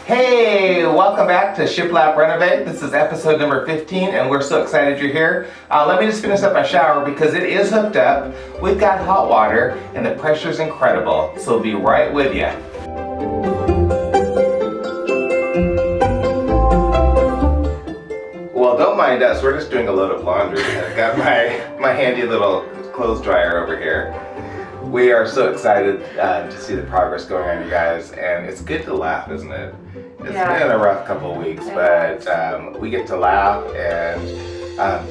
Hey, welcome back to Shiplap Renovate. This is episode number 15 and we're so excited you're here. Let me just finish up my shower because it is hooked up. We've got hot water and the pressure's incredible. So we'll be right with you. Well, don't mind us. We're just doing a load of laundry. I've got my handy little clothes dryer over here. We are so excited to see the progress going on, you guys, and it's good to laugh, isn't it? It's been a rough couple of weeks, but we get to laugh, and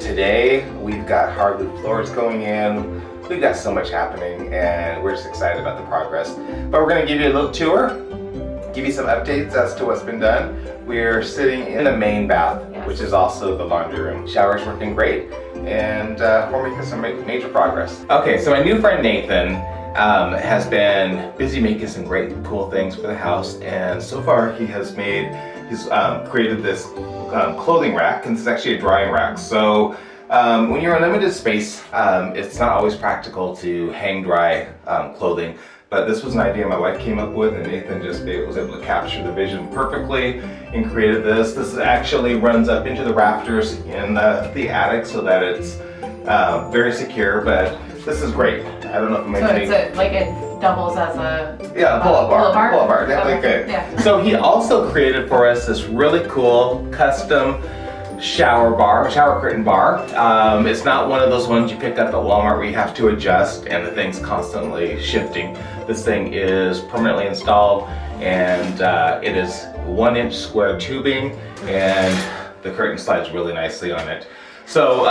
today we've got hardwood floors going in. We've got so much happening, and we're just excited about the progress. But we're going to give you a little tour, give you some updates as to what's been done. We're sitting in the main bath, which is also the laundry room. Shower's working great, and we're making some major progress. Okay, so my new friend Nathan has been busy making some great cool things for the house, and so far he's created this clothing rack, and it's actually a drying rack. So when you're in limited space, it's not always practical to hang dry clothing. But this was an idea my wife came up with, and Nathan just was able to capture the vision perfectly and created this. This actually runs up into the rafters in the attic so that it's very secure, but this is great. I don't know if it makes any... So it doubles as a... pull-up bar. Pull-up bar, definitely okay. good. Yeah. So he also created for us this really cool custom shower curtain bar. It's not one of those ones you pick up at Walmart where you have to adjust and the thing's constantly shifting. This thing is permanently installed, and it is 1-inch square tubing, and the curtain slides really nicely on it. So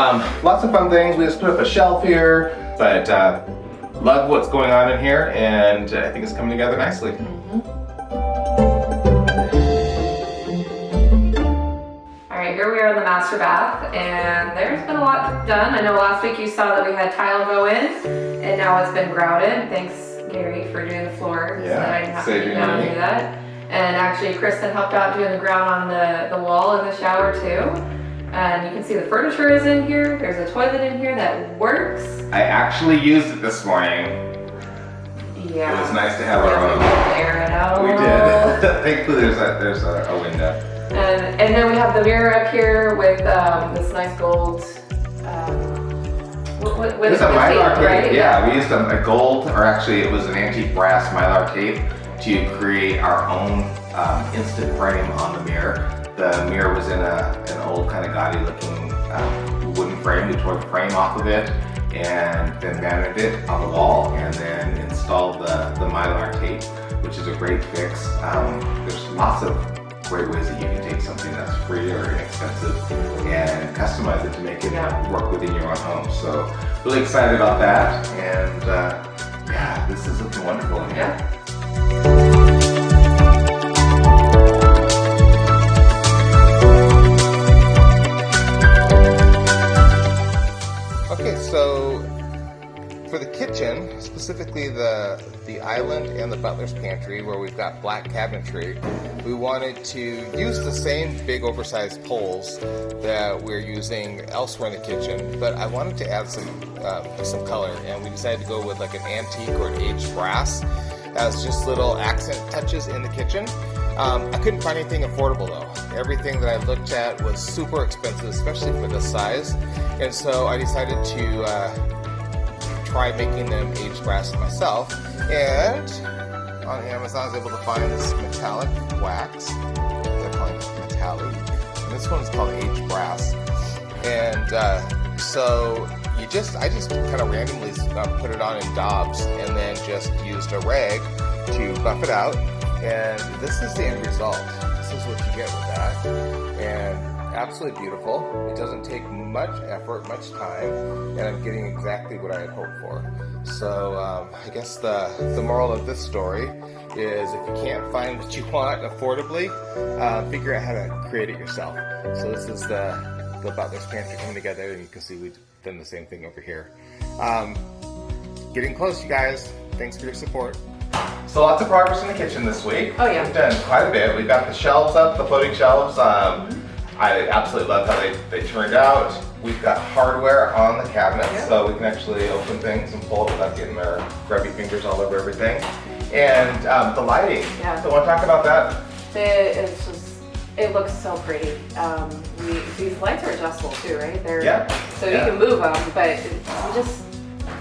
lots of fun things. We just put up a shelf here, but love what's going on in here, and I think it's coming together nicely. Alright, here we are in the master bath, and there's been a lot done. I know last week you saw that we had tile go in, and now it's been grouted. Thanks, Gary, for doing the floor, so that I didn't have to go down and do that. And actually, Kristen helped out doing the grout on the wall in the shower too. And you can see the furniture is in here. There's a toilet in here that works. I actually used it this morning. Yeah. It was nice to have our own. Air it out. We did. Thankfully, there's a window. And then we have the mirror up here with this nice gold. It's a mylar tape, right? Yeah, we used a gold, or actually it was an antique brass mylar tape to create our own instant frame on the mirror. The mirror was in an old kind of gaudy looking wooden frame. We tore the frame off of it and then mounted it on the wall and then installed the mylar tape, which is a great fix. There's lots of great ways that you can take something that's free or inexpensive and customize it to make it work within your own home. So really excited about that, and yeah, this is looking wonderful in here. Okay, so for the kitchen, specifically the island and the butler's pantry, where we've got black cabinetry, we wanted to use the same big oversized poles that we're using elsewhere in the kitchen, but I wanted to add some color, and we decided to go with like an antique or an aged brass as just little accent touches in the kitchen. I couldn't find anything affordable though. Everything that I looked at was super expensive, especially for this size, and so I decided to try making them aged brass myself, and on Amazon I was able to find this metallic wax. They're calling it metallic, and this one's called aged brass. And so I just kind of randomly put it on in daubs and then just used a rag to buff it out, and this is the end result. This is what you get with that, and absolutely beautiful. It doesn't take much effort, much time, and I'm getting exactly what I had hoped for. So I guess the moral of this story is, if you can't find what you want affordably, figure out how to create it yourself. So this is the butler's pantry coming together, and you can see we've done the same thing over here. Getting close, you guys. Thanks for your support. So lots of progress in the kitchen this week. Oh yeah. We've done quite a bit. We've got the shelves up, the floating shelves. I absolutely love how they turned out. We've got hardware on the cabinets, so we can actually open things and pull it without getting our grubby fingers all over everything. And the lighting. Yeah. So want to talk about that? It's just, it looks so pretty. These lights are adjustable too, right? So you can move them, but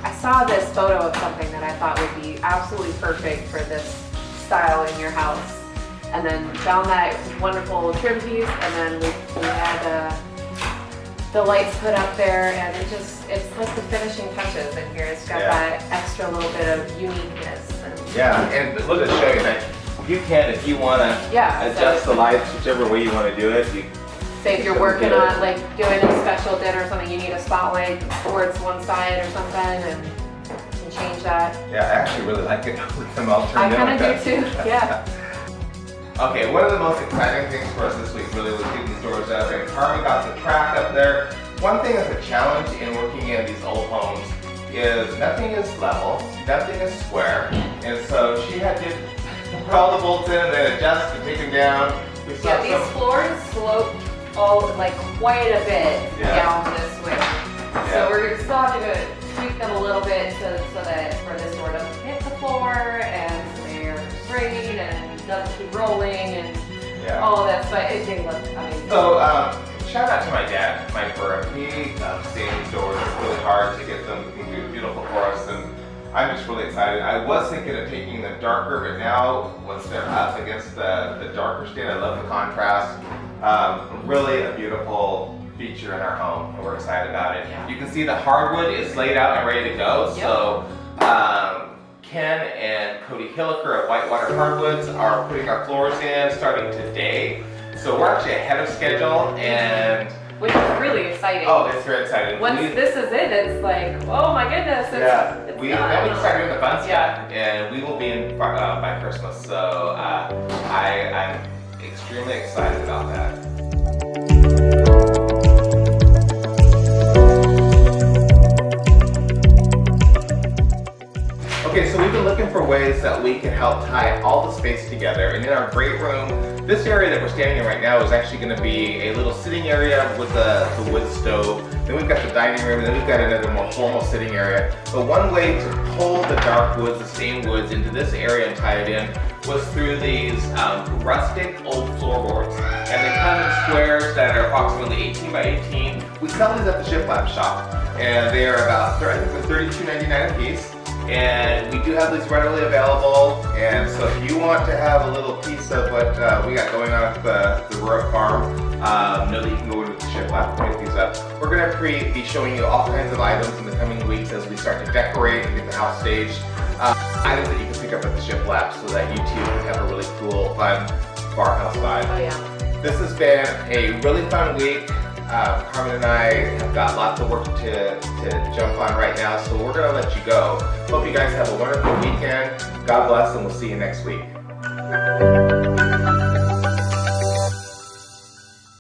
I saw this photo of something that I thought would be absolutely perfect for this style in your house. And then found that wonderful trim piece, and then we had the lights put up there, and it's like the finishing touches in here. It's got that extra little bit of uniqueness. And look, to show you that you can, if you want to adjust the lights whichever way you want to do it. Say if you're working on like doing a special dinner or something, you need a spotlight towards one side or something, and change that. Yeah, I actually really like it with them all turned I kind of do too, yeah. Okay, one of the most exciting things for us this week really was getting these doors up, and Carmen got the track up there. One thing that's a challenge in working in these old homes is nothing is level, nothing is square, and so she had to put all the bolts in and then adjust and take them down. These floors slope like quite a bit down this way. So we're still have to tweak them a little bit so that where this door doesn't hit the floor and so they're straight and doesn't keep rolling and all of that, but they look amazing. So shout out to my dad, Mike Burr. He stained these doors. It's really hard to get them looking beautiful for us, and I'm just really excited. I was thinking of taking them darker, but now once they're up against the darker stain, I love the contrast. Really a beautiful feature in our home, and we're excited about it. You can see the hardwood is laid out and ready to go. So Ken and Cody Hilliker of Whitewater Hardwoods are putting our floors in starting today. So we're actually ahead of schedule, and which is really exciting. Oh, it's very exciting. Once this is it, it's like, oh my goodness. It's we start doing the fun stuff, and we will be in by Christmas. So I'm extremely excited about that. Okay, so we've been looking for ways that we can help tie all the space together. And in our great room, this area that we're standing in right now is actually going to be a little sitting area with the wood stove. Then we've got the dining room, and then we've got another more formal sitting area. But one way to pull the dark woods, the stained woods, into this area and tie it in was through these rustic old floorboards. And they come in squares that are approximately 18 by 18. We sell these at the Shiplap shop, and they are about, I think they're $32.99 a piece. And we do have these readily available, and so if you want to have a little piece of what we got going on at the Rurup farm, know that you can go to the Shiplap and pick these up. We're going to be showing you all kinds of items in the coming weeks as we start to decorate and get the house staged. Items that you can pick up at the Shiplap so that you too can have a really cool, fun farmhouse vibe. Oh yeah. This has been a really fun week. Carmen and I have got lots of work to jump on right now, so we're going to let you go. Hope you guys have a wonderful weekend. God bless, and we'll see you next week.